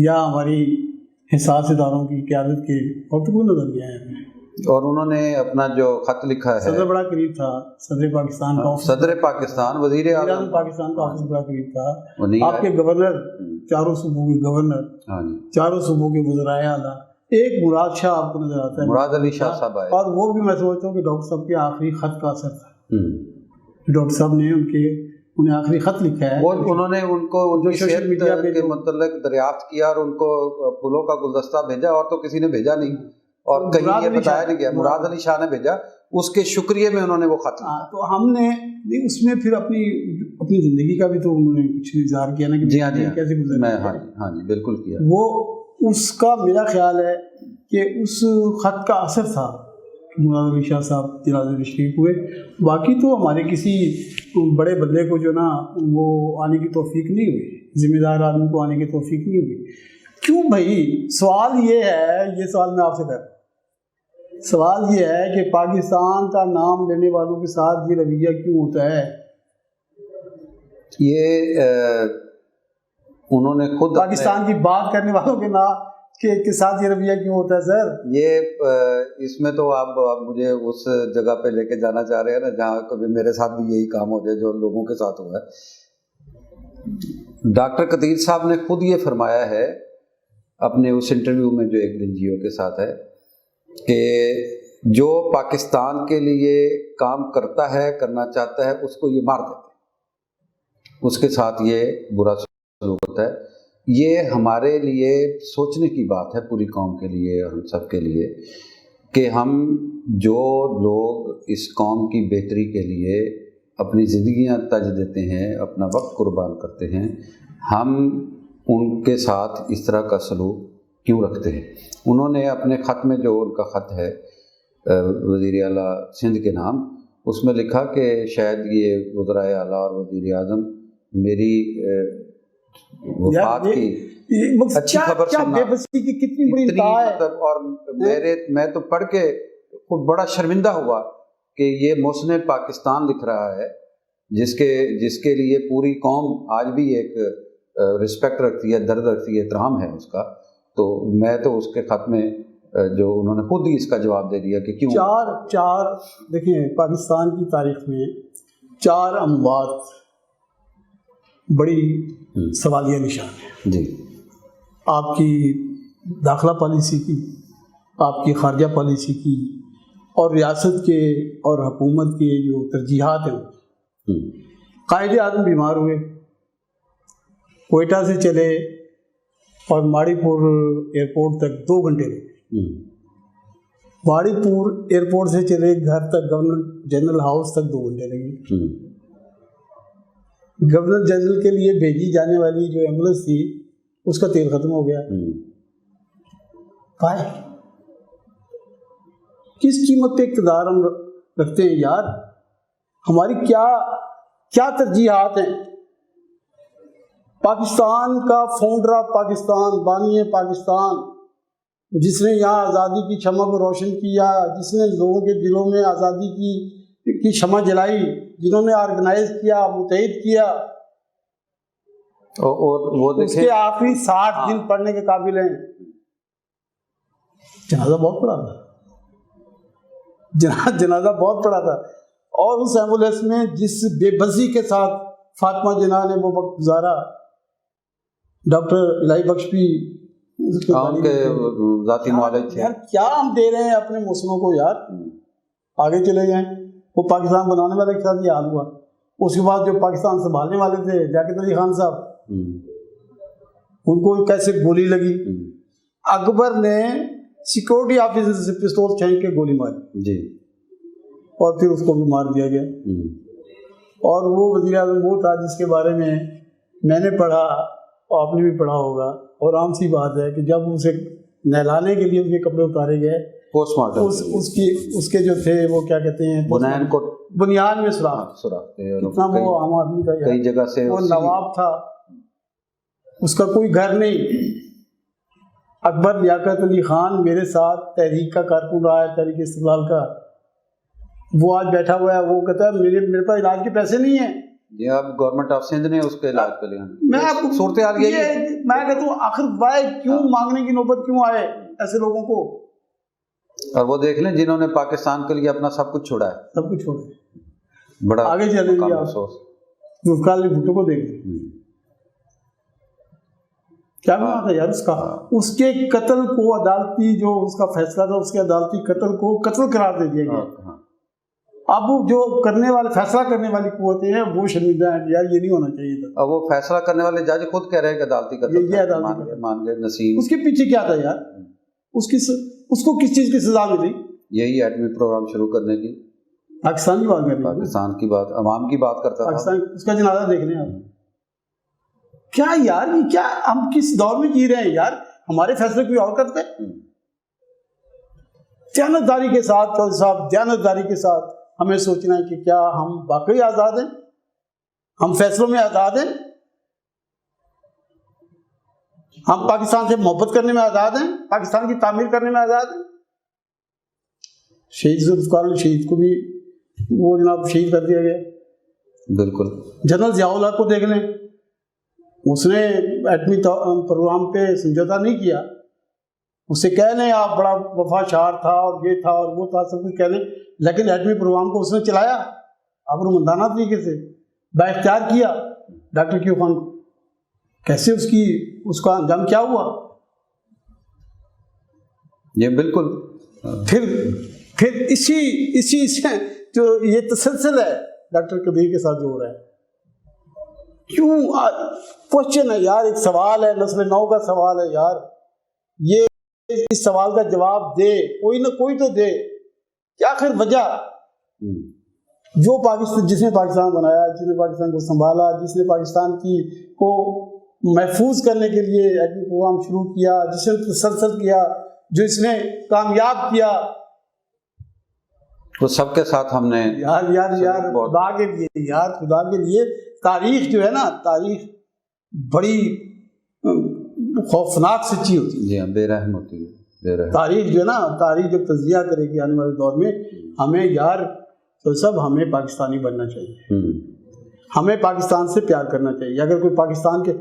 [SPEAKER 2] یا ہماری حساس اداروں کی قیادت کے، اور تو کوئی نظر نہیں آیا ہمیں۔
[SPEAKER 1] اور انہوں نے اپنا جو خط لکھا ہے،
[SPEAKER 2] صدر بڑا قریب تھا، صدر پاکستان کا،
[SPEAKER 1] صدر پاکستان، وزیر اعظم
[SPEAKER 2] پاکستان کا آفس بڑا قریب تھا، آپ کے گورنر، چاروں صوبوں کے گورنر، چاروں صوبوں کے وزرائے اعلیٰ، ایک مراد شاہ آپ کو نظر آتا ہے،
[SPEAKER 1] مراد علی شاہ صاحب آئے،
[SPEAKER 2] اور وہ بھی میں سمجھتا ہوں کہ ڈاکٹر صاحب کے آخری خط کا اثر تھا، ڈاکٹر صاحب نے انہیں آخری خط لکھا ہے،
[SPEAKER 1] انہوں نے ان کو جو سوشل میڈیا کے متعلق دریافت کیا اور ان کو پھولوں کا گلدستہ بھیجا، اور تو کسی نے بھیجا نہیں، اور کہیں یہ بتایا نہیں گیا، مراد علی شاہ نے بھیجا، اس کے شکریہ میں انہوں نے وہ خط لکھا۔
[SPEAKER 2] تو ہم نے اس میں پھر اپنی زندگی کا بھی تو انہوں نے کچھ اظہار کیا نا کہ
[SPEAKER 1] جی ہاں جی
[SPEAKER 2] کیسے گزرا،
[SPEAKER 1] ہاں جی بالکل کیا۔
[SPEAKER 2] وہ اس کا میرا خیال ہے کہ اس خط کا اثر تھا کہ مراد علی شاہ صاحب جنازے میں شریک ہوئے۔ باقی تو ہمارے کسی بڑے بندے کو جو نا وہ آنے کی توفیق نہیں ہوئی، ذمہ دار آدمی کو آنے کی توفیق نہیں ہوئی، کیوں بھائی؟ سوال یہ ہے، یہ سوال میں آپ سے کر رہا ہوں، سوال یہ ہے کہ پاکستان کا نام لینے والوں کے ساتھ یہ رویہ کیوں ہوتا ہے؟
[SPEAKER 1] یہ انہوں نے خود
[SPEAKER 2] پاکستان کی بات کرنے والوں کے ساتھ یہ رویہ کیوں ہوتا ہے سر؟
[SPEAKER 1] یہ اس میں تو آپ مجھے اس جگہ پہ لے کے جانا چاہ رہے ہیں نا جہاں کبھی میرے ساتھ بھی یہی کام ہو جائے جو لوگوں کے ساتھ ہوا ہے۔ ڈاکٹر قدیر صاحب نے خود یہ فرمایا ہے اپنے اس انٹرویو میں جو ایک دن جیو کے ساتھ ہے کہ جو پاکستان کے لیے کام کرتا ہے، کرنا چاہتا ہے، اس کو یہ مار دیتے ہیں، اس کے ساتھ یہ برا سلوک ہوتا ہے۔ یہ ہمارے لیے سوچنے کی بات ہے، پوری قوم کے لیے اور ہم سب کے لیے، کہ ہم جو لوگ اس قوم کی بہتری کے لیے اپنی زندگیاں تج دیتے ہیں، اپنا وقت قربان کرتے ہیں، ہم ان کے ساتھ اس طرح کا سلوک کیوں رکھتے ہیں؟ انہوں نے اپنے خط میں، جو ان کا خط ہے وزیر اعلیٰ سندھ کے نام، اس میں لکھا کہ شاید یہ وزرائے اعلیٰ اور وزیر اعظم میری وفات کی اچھی خبر سننا،
[SPEAKER 2] کتنی بڑی
[SPEAKER 1] مطلب، اور میں تو پڑھ کے خود بڑا شرمندہ ہوا کہ یہ محسن پاکستان لکھ رہا ہے، جس کے لیے پوری قوم آج بھی ایک رسپیکٹ رکھتی ہے، درد رکھتی ہے، احترام ہے اس کا۔ تو میں تو اس کے خط میں جو انہوں نے خود ہی اس کا جواب دے دیا کہ کیوں۔
[SPEAKER 2] چار دیکھیں، پاکستان کی تاریخ میں 4 اموات بڑی سوالیہ نشان ہے
[SPEAKER 1] جی۔
[SPEAKER 2] آپ کی داخلہ پالیسی کی، آپ کی خارجہ پالیسی کی، اور ریاست کے اور حکومت کے جو ترجیحات ہیں۔ قائد اعظم بیمار ہوئے، کوئٹہ سے چلے اور ماڑی پور ایئرپورٹ تک 2 گھنٹے لگے، ماڑی پور ایئرپورٹ سے چلے گھر تک، گورنر جنرل ہاؤس تک 2 گھنٹے لگے۔ گورنر جنرل کے لیے بھیجی جانے والی جو ایمبولینس تھی اس کا تیل ختم ہو گیا۔ پائے کس قیمت پہ اقتدار ہم رکھتے ہیں یار؟ ہماری کیا ترجیحات ہیں؟ پاکستان کا فاؤنڈر آف پاکستان، بانی پاکستان، جس نے یہاں آزادی کی شمع کو روشن کیا، جس نے لوگوں کے دلوں میں آزادی کی شمع جلائی، جنہوں نے آرگنائز کیا، متحد کیا،
[SPEAKER 1] اور وہ
[SPEAKER 2] اس کے آخری 60 دن پڑھنے کے قابل ہیں۔ جنازہ بہت بڑا تھا، جنازہ بہت بڑا تھا، اور اس ایمبولینس میں جس بے بسی کے ساتھ فاطمہ جناح نے وہ وقت گزارا، ڈاکٹر الہی بخش بھی
[SPEAKER 1] ان کے ذاتی معالج تھے۔
[SPEAKER 2] یار کیا ہم دے رہے ہیں اپنے موسموں کو یار؟ آگے چلے جائیں، وہ پاکستان بنانے والے کے ساتھ یہ حال ہوا۔ اس کے بعد جو پاکستان سنبھالنے والے تھے لیاقت علی خان صاحب، ان کو کیسے گولی لگی، اکبر نے سیکورٹی آفیسر سے پستول چھینک کے گولی ماری
[SPEAKER 1] جی،
[SPEAKER 2] اور پھر اس کو بھی مار دیا گیا۔ اور وہ وزیر اعظم وہ تھا جس کے بارے میں میں نے پڑھا، اور آپ نے بھی پڑھا ہوگا، اور عام سی بات ہے کہ جب اسے نہلانے کے لیے اس کے کپڑے اتارے گئے،
[SPEAKER 1] پوسٹ مارٹم
[SPEAKER 2] اس کے جو تھے وہ کیا کہتے ہیں، بنیان میں سوراخ تھے، کتنا وہ عام آدمی تھا
[SPEAKER 1] کئی جگہ سے،
[SPEAKER 2] وہ نواب تھا، اس کا کوئی گھر نہیں۔ اکبر لیاقت علی خان میرے ساتھ تحریک کا کارکن رہا ہے، تحریک استقلال کا، وہ آج بیٹھا ہوا ہے، وہ کہتا ہے میرے پاس علاج کے پیسے نہیں ہیں۔
[SPEAKER 1] یہ اب گورنمنٹ آف سندھ نے اس کے علاج کے لیے، میں آپ کو صورتحال یہ
[SPEAKER 2] میں کہتا ہوں آخر وائے کیوں مانگنے کی نوبت کیوں آئے ایسے لوگوں کو؟
[SPEAKER 1] اور وہ دیکھ لیں جنہوں نے پاکستان کے لیے اپنا سب کچھ چھوڑا ہے،
[SPEAKER 2] سب کچھ چھوڑا،
[SPEAKER 1] بڑا
[SPEAKER 2] آگے چلے گی آپ ذوالفقار علی بھٹو کو دیکھ لیں، کیا بنا تھا یار اس کے قتل کو عدالتی جو اس کا فیصلہ تھا، اس کے عدالتی قتل کو قتل قرار دے دیا گیا۔ اب جو فیصلہ کرنے والی قوتیں ہیں وہ شرمندہ ہیں، یار یہ نہیں ہونا چاہیے تھا۔
[SPEAKER 1] اب وہ فیصلہ کرنے والے جج خود کہہ رہے ہیں کہ عدالتی قتل مان گئے نسیم۔
[SPEAKER 2] اس کے پیچھے کیا تھا یار؟ اس کو کس چیز کی سزا ملی؟
[SPEAKER 1] یہی ایٹمی پروگرام شروع کرنے کی،
[SPEAKER 2] پاکستان کی بات کر رہے ہیں،
[SPEAKER 1] پاکستان کی بات، عوام کی بات کرتا تھا۔
[SPEAKER 2] اس کا جنازہ دیکھ لیں آپ، کیا یار یہ کیا ہم کس دور میں جی رہے ہیں یار؟ ہمارے فیصلے کوئی اور کرتے ہیں؟ دیانتداری کے ساتھ چودھری صاحب، دیانتداری کے ساتھ ہمیں سوچنا ہے کہ کیا ہم واقعی آزاد ہیں، ہم فیصلوں میں آزاد ہیں؟ ہم پاکستان سے محبت کرنے میں آزاد ہیں، پاکستان کی تعمیر کرنے میں آزاد ہیں۔ شہید ذوالفقار شہید کو بھی وہ جناب شہید کر دیا گیا۔
[SPEAKER 1] بالکل۔
[SPEAKER 2] جنرل ضیاء الحق کو دیکھ لیں، اس نے ایٹمی پروگرام پہ سمجھوتا نہیں کیا، اس سے کہہ لیں آپ بڑا وفا شعار تھا اور یہ تھا اور وہ تھا، سب کچھ کہہ لیں، لیکن ایٹمی پروگرام کو اس نے چلایا ابرومندانہ طریقے سے، بااختیار کیا ڈاکٹر کیو خان کو۔ کیسے اس کا انجام کیا ہوا؟
[SPEAKER 1] یہ بالکل
[SPEAKER 2] پھر اسی سے جو یہ تسلسل ہے ڈاکٹر کبیر کے ساتھ جو ہو رہا ہے، کیوں کوشچن ہے یار، ایک سوال ہے، نسل نو کا سوال ہے یار، یہ اس سوال کا جواب دے کوئی نہ کوئی تو دے، کیا آخر وجہ جو پاکستان، جس نے پاکستان بنایا، جس نے پاکستان کو سنبھالا، جس نے پاکستان کو محفوظ کرنے کے لیے ایٹمی پروگرام شروع کیا، جس نے تسلسل کیا، جو اس نے کامیاب کیا،
[SPEAKER 1] وہ سب کے ساتھ ہم نے
[SPEAKER 2] یار خدا کے لیے، یار خدا کے لیے، تاریخ جو ہے نا، تاریخ بڑی خوفناک سچی ہوتی ہے۔
[SPEAKER 1] جی ہاں، بے رحم ہوتی ہے، بے رحم۔
[SPEAKER 2] تاریخ جو ہے نا، تاریخ جب تجزیہ کرے گی آنے والے دور میں، ہمیں یار تو سب ہمیں پاکستانی بننا چاہیے، ہمیں پاکستان سے پیار کرنا چاہیے۔ اگر کوئی پاکستان کے،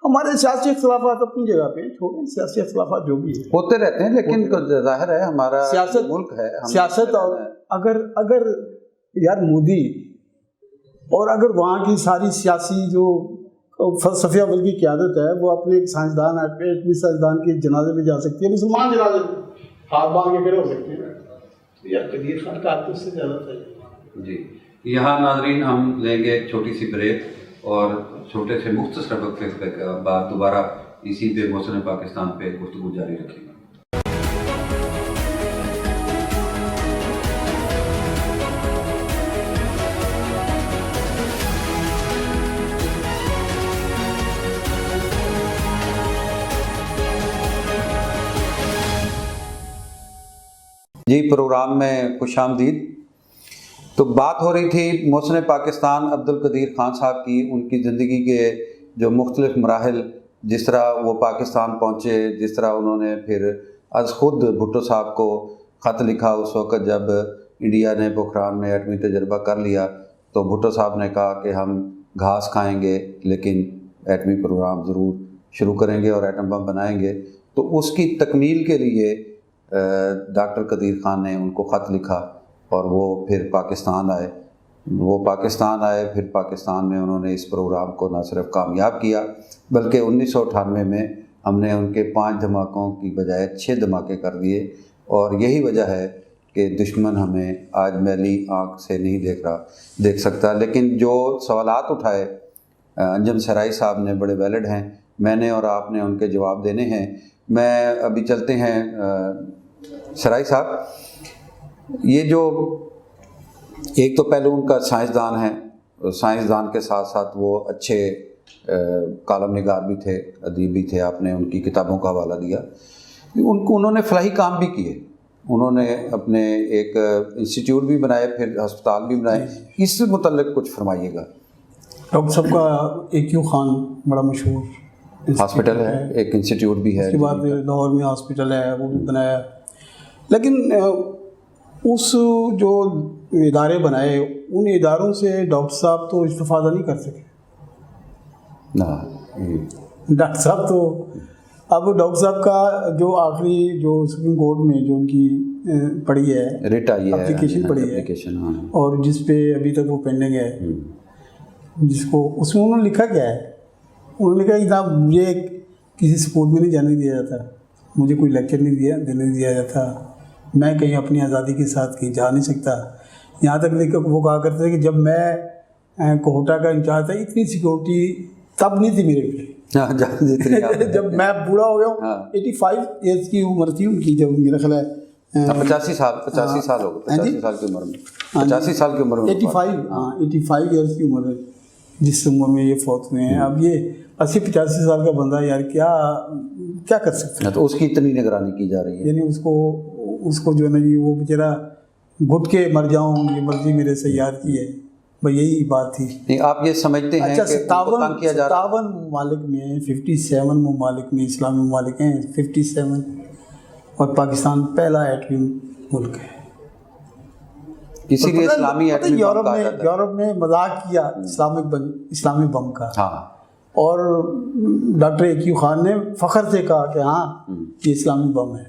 [SPEAKER 2] ہمارے سیاسی اختلافات اپنی جگہ پہ چھوڑیں، سیاسی اختلافات جو بھی ہیں
[SPEAKER 1] ہوتے رہتے ہیں، لیکن ظاہر ہے ہمارا
[SPEAKER 2] سیاست
[SPEAKER 1] ملک ہے،
[SPEAKER 2] سیاست، اور اگر یار مودی اور اگر وہاں کی ساری سیاسی جو فلسفہ اول کی قیادت ہے، وہ اپنے ایک سائنسدان، ایٹمی سائنسدان کے جنازے میں جا سکتی ہے، مسلمان جنازے میں ہاتھ باندھ کے کھڑے ہو سکتے ہیں، یار کبیر خان کا آپ اس سے زیادہ تھا۔
[SPEAKER 1] جی یہاں ناظرین ہم لیں گے ایک چھوٹی سی بریک، اور چھوٹے سے مختصر وقفے کے بعد دوبارہ اسی پہ محسن پاکستان پہ گفتگو جاری رکھیں گے۔ جی پروگرام میں خوش آمدید۔ تو بات ہو رہی تھی محسن پاکستان عبدالقدیر خان صاحب کی، ان کی زندگی کے جو مختلف مراحل، جس طرح وہ پاکستان پہنچے، جس طرح انہوں نے پھر از خود بھٹو صاحب کو خط لکھا اس وقت جب انڈیا نے پوکھران میں ایٹمی تجربہ کر لیا، تو بھٹو صاحب نے کہا کہ ہم گھاس کھائیں گے لیکن ایٹمی پروگرام ضرور شروع کریں گے اور ایٹم بم بنائیں گے۔ تو اس کی تکمیل کے لیے ڈاکٹر قدیر خان نے ان کو خط لکھا، اور وہ پھر پاکستان آئے۔ پھر پاکستان میں انہوں نے اس پروگرام کو نہ صرف کامیاب کیا، بلکہ 1998 میں ہم نے ان کے 5 دھماکوں کی بجائے 6 دھماکے کر دیے، اور یہی وجہ ہے کہ دشمن ہمیں آج میلی آنکھ سے نہیں دیکھ سکتا۔ لیکن جو سوالات اٹھائے انجم سرائی صاحب نے بڑے ویلڈ ہیں، میں نے اور آپ نے ان کے جواب دینے ہیں۔ میں ابھی چلتے ہیں سرائی صاحب، یہ جو ایک تو پہلو ان کا سائنسدان ہے، سائنسدان کے ساتھ ساتھ وہ اچھے کالم نگار بھی تھے، ادیب بھی تھے، آپ نے ان کی کتابوں کا حوالہ دیا۔ انہوں نے فلاحی کام بھی کیے، انہوں نے اپنے ایک انسٹیٹیوٹ بھی بنائے، پھر ہسپتال بھی بنائے، اس سے متعلق کچھ فرمائیے گا۔
[SPEAKER 2] ڈاکٹر صاحب کا AQ خان بڑا مشہور
[SPEAKER 1] ہاسپٹل ہے، ایک انسٹیٹیوٹ بھی ہے،
[SPEAKER 2] اس کے بعد لاہور میں ہاسپٹل ہے، وہ بھی بنایا، لیکن اس جو ادارے بنائے ان اداروں سے ڈاکٹر صاحب تو استفادہ نہیں کر سکے۔ ڈاکٹر صاحب تو اب ڈاکٹر صاحب کا جو آخری جو سپریم کورٹ میں جو ان کی پڑی ہے
[SPEAKER 1] ریٹ آئی ہے،
[SPEAKER 2] اپلیکیشن پڑی ہے، اور جس پہ ابھی تک وہ پینڈنگ ہے، جس کو اس میں انہوں نے لکھا کیا ہے، انہوں نے کہا کہ جناب مجھے کسی اسکول میں نہیں جانے دیا جاتا، مجھے کوئی لیکچر نہیں دینے دیا جاتا، میں کہیں اپنی آزادی کے ساتھ کہیں جا نہیں سکتا۔ یہاں تک لے کر وہ کہا کرتے تھے کہ جب میں کوہٹا کا انچارج تھا اتنی سیکورٹی تب نہیں تھی میرے لیے، جب میں بوڑھا ہو گیا ہوں، 85 ایئرس کی عمر تھی ان کی جب میرا خیال ہے
[SPEAKER 1] 85 سال ہو گئے، 85 سال کی عمر میں، 85 سال کی عمر میں
[SPEAKER 2] 85 ایئرس کی عمر ہے جس عمر میں یہ فوت ہوئے ہیں۔ اب یہ 80-85 سال کا بندہ یار کیا کر سکتے ہیں؟
[SPEAKER 1] تو اس کی اتنی نگرانی کی جا رہی ہے،
[SPEAKER 2] یعنی اس کو جو ہے نا جی وہ بیچارہ گھٹ کے مر جاؤں یہ مرضی میرے سیار کی ہے، بس یہی بات تھی.
[SPEAKER 1] نہیں آپ یہ سمجھتے ہیں
[SPEAKER 2] اچھا
[SPEAKER 1] کہ ان کو تنگ کیا جا رہا ہے؟
[SPEAKER 2] 57 ممالک میں 57 ممالک میں اسلامی ممالک ہیں 57 اور پاکستان پہلا ایٹمی ملک ہے.
[SPEAKER 1] اسی لیے اسلامی ایٹمی بم کہا جاتا ہے.
[SPEAKER 2] یورپ نے مذاق کیا اسلامی بم کا,
[SPEAKER 1] ہاں
[SPEAKER 2] اور ڈاکٹر ایکیو خان نے فخر سے کہا کہ ہاں یہ اسلامی بم ہے.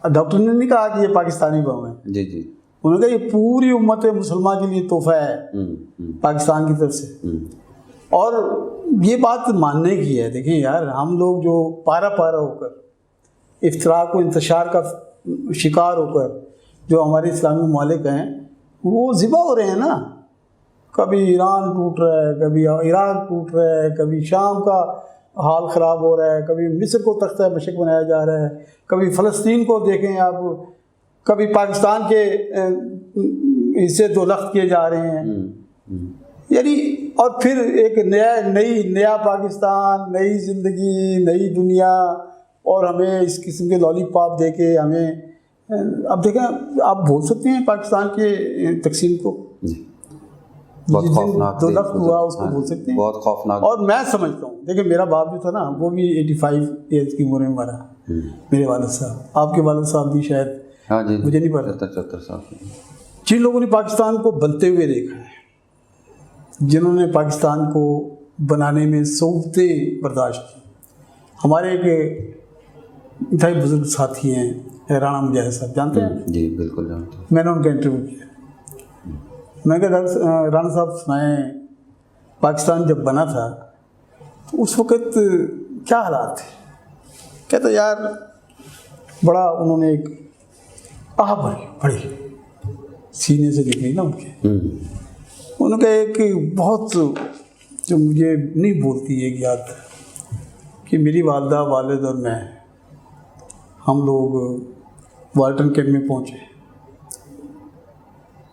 [SPEAKER 2] ڈاکٹر نے نہیں کہا کہ یہ پاکستانی بم ہے.
[SPEAKER 1] جی جی.
[SPEAKER 2] انہوں نے کہا یہ پوری امت مسلمہ کے لیے تحفہ ہے پاکستان کی طرف سے. اور یہ بات ماننے کی ہے. دیکھیں یار, ہم لوگ جو پارا ہو کر افتراق و انتشار کا شکار ہو کر جو ہمارے اسلامی ممالک ہیں وہ ذبح ہو رہے ہیں نا. کبھی ایران ٹوٹ رہا ہے, کبھی عراق ٹوٹ رہا ہے, کبھی شام کا حال خراب ہو رہا ہے, کبھی مصر کو تختہ مشق بنایا جا رہا ہے, کبھی فلسطین کو دیکھیں آپ, کبھی پاکستان کے حصے دو لخت کیے جا رہے ہیں. یعنی اور پھر ایک نیا پاکستان, نئی زندگی, نئی دنیا, اور ہمیں اس قسم کے لالی پاپ دے کے ہمیں. اب دیکھیں آپ بول سکتے ہیں پاکستان کے تقسیم کو,
[SPEAKER 1] بہت خوفناک
[SPEAKER 2] دو لفظ ہوا اس کو بول سکتے ہیں,
[SPEAKER 1] بہت خوفناک.
[SPEAKER 2] اور میں سمجھتا ہوں, دیکھیں میرا باپ جو تھا نا وہ بھی 85 ایج کی عمر میں مرا, میرے والد صاحب. آپ کے والد صاحب بھی شاید,
[SPEAKER 1] ہاں جی,
[SPEAKER 2] مجھے نہیں پتا.
[SPEAKER 1] 74 سال.
[SPEAKER 2] جن لوگوں نے پاکستان کو بنتے ہوئے دیکھا ہے, جنہوں نے پاکستان کو بنانے میں صعوبتیں برداشت کی. ہمارے ایک انتہائی بزرگ ساتھی ہیں رانا مجاہد صاحب, جانتے ہیں؟
[SPEAKER 1] جی بالکل جانتے ہیں.
[SPEAKER 2] میں نے ان کا انٹرویو کیا. میں کہا رانا صاحب سنائیں, پاکستان جب بنا تھا تو اس وقت کیا حالات تھے؟ کہتا یار بڑا انہوں نے ایک آہ بڑی سینے سے نکلی نا ان کے. ان کا ایک بہت جو مجھے نہیں بولتی ایک یاد کہ میری والدہ, والد اور میں, ہم لوگ والٹن کیمپ میں پہنچے.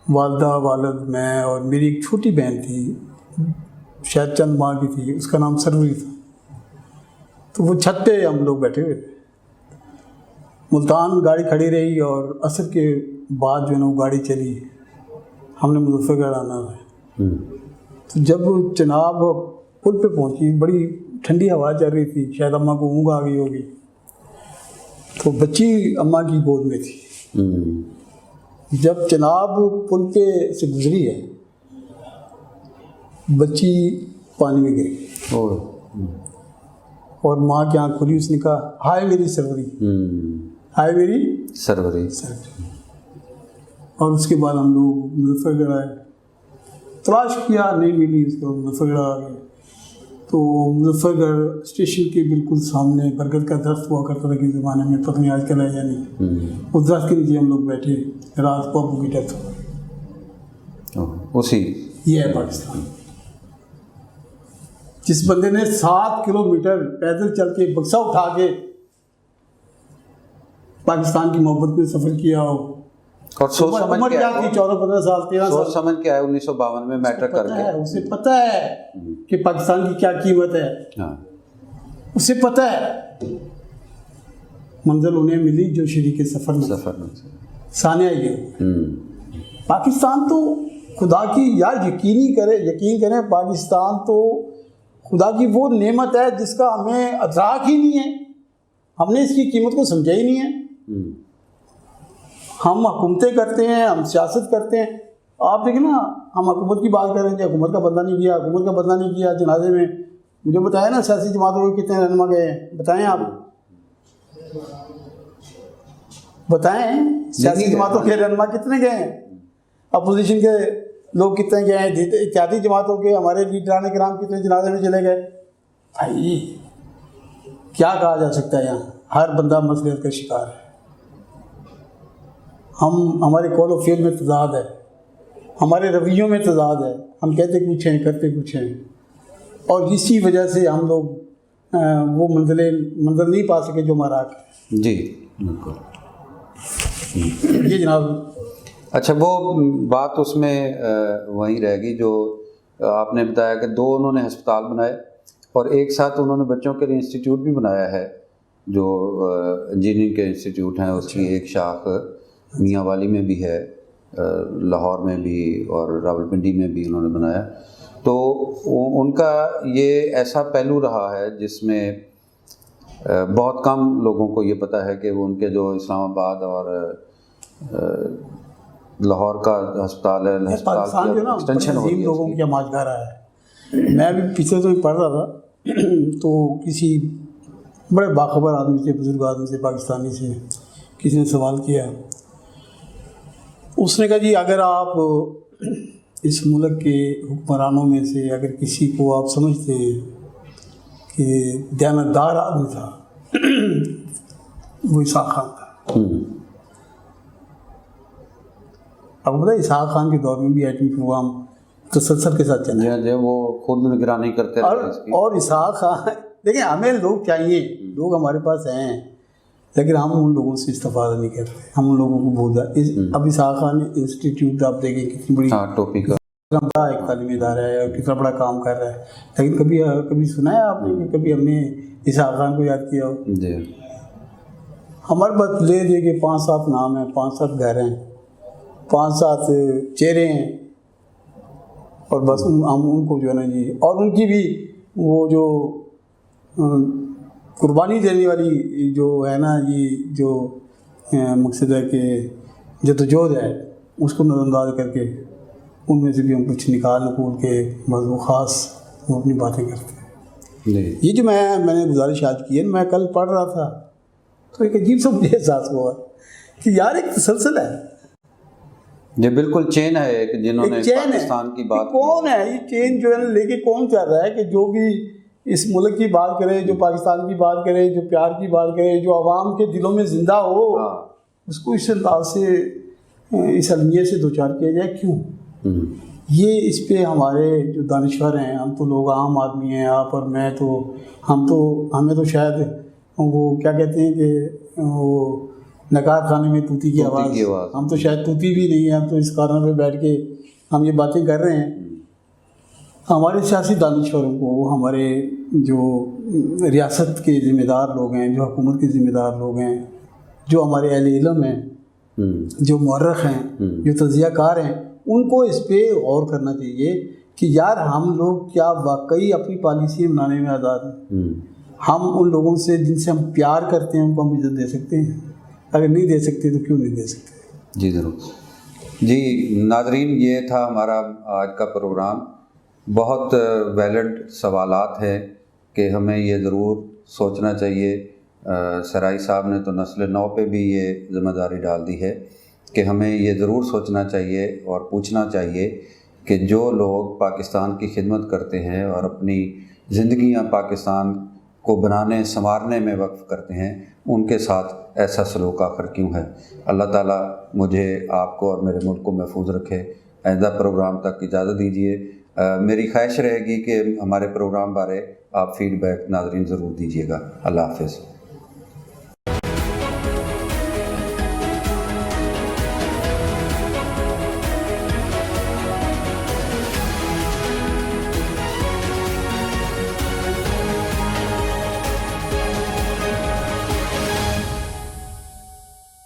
[SPEAKER 2] والدہ, والد, میں اور میری ایک چھوٹی بہن تھی, شاید چند ماہ کی تھی, اس کا نام سروری تھا. تو وہ چھت پہ ہم لوگ بیٹھے ہوئے تھے. ملتان گاڑی کھڑی رہی اور عصر کے بعد جو ہے نا وہ گاڑی چلی, ہم نے مظفر گڑھ آنا ہے. تو جب جناب پل پہ پہنچی, بڑی ٹھنڈی ہوا چل رہی تھی, شاید اماں کو اونگ آ گئی ہوگی, تو بچی اماں کی گود میں تھی. جب جناب پل پہ سے گزری ہے, بچی پانی میں گر گئی اور ماں کی آنکھ کھلی. اس نے کہا ہائے میری سروری, ہائے میری
[SPEAKER 1] سروری.
[SPEAKER 2] اور اس کے بعد ہم لوگ مظفر گڑھ آئے, تلاش کیا نہیں ملی, اس کو مظفر گڑھ آ گئے. تو مظفر گڑھ اسٹیشن کے بالکل سامنے برگد کا درخت ہوا کرتا تھا کسی زمانے میں, پتہ نہیں آج کل ہے یا نہیں. اس درخت کے نیچے ہم لوگ بیٹھے, رات کو ابو کی ڈیتھ ہو
[SPEAKER 1] اسی.
[SPEAKER 2] یہ ہے پاکستان. جس بندے نے 7 کلومیٹر پیدل چل کے بکسا اٹھا کے پاکستان کی محبت میں سفر کیا ہو,
[SPEAKER 1] اور سوچ سمجھ
[SPEAKER 2] عمر کیا تھی 14-15 سال 13 سال,
[SPEAKER 1] سوچ سمجھ کے آئے 1952 میں میٹرک کر کے.
[SPEAKER 2] اسے پتہ ہے کہ پاکستان کی کیا قیمت ہے, اسے پتہ ہے. منزل انہیں ملی جو شریک سفر میں ثانیہ یہ. پاکستان تو خدا کی, یار یقین کریں پاکستان تو خدا کی وہ نعمت ہے جس کا ہمیں ادراک ہی نہیں ہے. ہم نے اس کی قیمت کو سمجھا ہی نہیں ہے. ہم حکومتیں کرتے ہیں, ہم سیاست کرتے ہیں. آپ دیکھیں نا, ہم حکومت کی بات کر رہے ہیں, حکومت کا بدلہ نہیں کیا, حکومت کا بدلہ نہیں کیا. جنازے میں مجھے بتایا نا سیاسی جماعتوں کے کتنے رہنما گئے ہیں, بتائیں آپ, بتائیں سیاسی جماعتوں کے رہنما کتنے گئے ہیں, اپوزیشن کے لوگ کتنے گئے ہیں, اتحادی جماعتوں کے ہمارے لیڈران کرام کتنے جنازے میں چلے گئے. بھائی کیا کہا جا سکتا ہے, یہاں ہر بندہ مسئلے کا شکار ہے. ہمارے قول و فعل میں تضاد ہے, ہمارے رویوں میں تضاد ہے. ہم کہتے کچھ ہیں, کرتے کچھ ہیں, اور اسی وجہ سے ہم لوگ وہ منزل نہیں پا سکے جو ہمارا حق ہے.
[SPEAKER 1] جی بالکل.
[SPEAKER 2] یہ جناب.
[SPEAKER 1] اچھا, وہ بات اس میں وہیں رہ گئی جو آپ نے بتایا کہ 2 انہوں نے ہسپتال بنائے اور ایک ساتھ انہوں نے بچوں کے لیے انسٹیٹیوٹ بھی بنایا ہے جو انجینئرنگ کے انسٹیٹیوٹ ہیں. اس کی ایک شاخ میاں والی میں بھی ہے, لاہور میں بھی اور راولپنڈی میں بھی انہوں نے بنایا. تو ان کا یہ ایسا پہلو رہا ہے جس میں بہت کم لوگوں کو یہ پتہ ہے کہ وہ ان کے جو اسلام آباد اور لاہور کا ہسپتال ہے،
[SPEAKER 2] پاکستان جو نا
[SPEAKER 1] ایکسٹینشن ہو
[SPEAKER 2] عظیم لوگوں کی جماعت گھر ہے. میں بھی پچھلے تو پڑھ رہا تھا تو کسی بڑے باخبر آدمی سے، بزرگ آدمی سے، پاکستانی سے کسی نے سوال کیا. اس نے کہا جی اگر آپ اس ملک کے حکمرانوں میں سے اگر کسی کو آپ سمجھتے ہیں کہ دیانتدار آدمی تھا وہ اسحاق خان تھا. اب پتہ ہے اسحاق خان کے دور میں بھی ایٹمی پروگرام تسلسل کے ساتھ چلا
[SPEAKER 1] جو وہ خود نگرانی کرتے رہے
[SPEAKER 2] اور اسحاق خان. دیکھیں ہمیں لوگ چاہیے، لوگ ہمارے پاس ہیں، لیکن ہم ان لوگوں سے استفادہ نہیں کرتے، ہم ان لوگوں کو بھول جاتے. اب اسحاق خان انسٹیٹیوٹ آپ دیکھیں کتنی بڑی
[SPEAKER 1] ٹوپی کا
[SPEAKER 2] بڑا ایک تعلیمی ادارہ ہے اور کتنا بڑا کام کر رہا ہے، لیکن کبھی سنا ہے آپ نے کہ کبھی ہم نے اسحاق خان کو یاد کیا ہو؟
[SPEAKER 1] جی
[SPEAKER 2] ہمارے پاس لے دے کے 5-7 نام ہیں، 5-7 گھر ہیں، 5-7 چہرے ہیں، اور بس ہم ان کو جو ہے نا جی، اور ان کی بھی وہ جو قربانی دینے والی جو ہے نا یہ جو مقصد ہے کہ جدوجہد ہے اس کو نظر انداز کر کے ان میں سے بھی ہم کچھ نکول کے موضوع خاص وہ اپنی باتیں کرتے ہیں. یہ جو میں نے گزارش آج کی ہے، میں کل پڑھ رہا تھا تو ایک عجیب سا مجھے احساس ہوا کہ یار ایک تسلسل ہے،
[SPEAKER 1] یہ بالکل چین ہے ایک، جنہوں نے پاکستان کی بات
[SPEAKER 2] کون ہے یہ چین جو ہے نا لے کے کون چاہ رہا ہے کہ جو بھی اس ملک کی بات کرے، جو پاکستان کی بات کرے، جو پیار کی بات کرے، جو عوام کے دلوں میں زندہ ہو، اس کو اس انداز سے اس المیت سے دوچار کیا جائے. کیوں؟ یہ اس پہ ہمارے جو دانشور ہیں، ہم تو لوگ عام آدمی ہیں، آپ اور میں تو ہمیں تو شاید وہ کیا کہتے ہیں کہ وہ نقاد خانے میں طوطی کی آواز، ہم تو شاید طوطی بھی نہیں ہیں، ہم تو اس کارنر پہ بیٹھ کے ہم یہ باتیں کر رہے ہیں. ہمارے سیاسی دانشوروں کو، ہمارے جو ریاست کے ذمہ دار لوگ ہیں، جو حکومت کے ذمہ دار لوگ ہیں، جو ہمارے اہل علم ہیں، جو مورخ ہیں، جو تجزیہ کار ہیں، ان کو اس پہ غور کرنا چاہیے کہ یار ہم لوگ کیا واقعی اپنی پالیسی بنانے میں آزاد ہیں؟ ہم ان لوگوں سے جن سے ہم پیار کرتے ہیں ان کو ہم عزت دے سکتے ہیں؟ اگر نہیں دے سکتے تو کیوں نہیں دے سکتے؟
[SPEAKER 1] جی ضرور. جی ناظرین، یہ تھا ہمارا آج کا پروگرام. بہت ویلڈ سوالات ہیں کہ ہمیں یہ ضرور سوچنا چاہیے. سرائی صاحب نے تو نسل نو پہ بھی یہ ذمہ داری ڈال دی ہے کہ ہمیں یہ ضرور سوچنا چاہیے اور پوچھنا چاہیے کہ جو لوگ پاکستان کی خدمت کرتے ہیں اور اپنی زندگیاں پاکستان کو بنانے سنوارنے میں وقف کرتے ہیں، ان کے ساتھ ایسا سلوک آخر کیوں ہے؟ اللہ تعالیٰ مجھے، آپ کو اور میرے ملک کو محفوظ رکھے. آئندہ پروگرام تک اجازت دیجیے. میری خواہش رہے گی کہ ہمارے پروگرام بارے آپ فیڈ بیک ناظرین ضرور دیجیے گا. اللہ حافظ.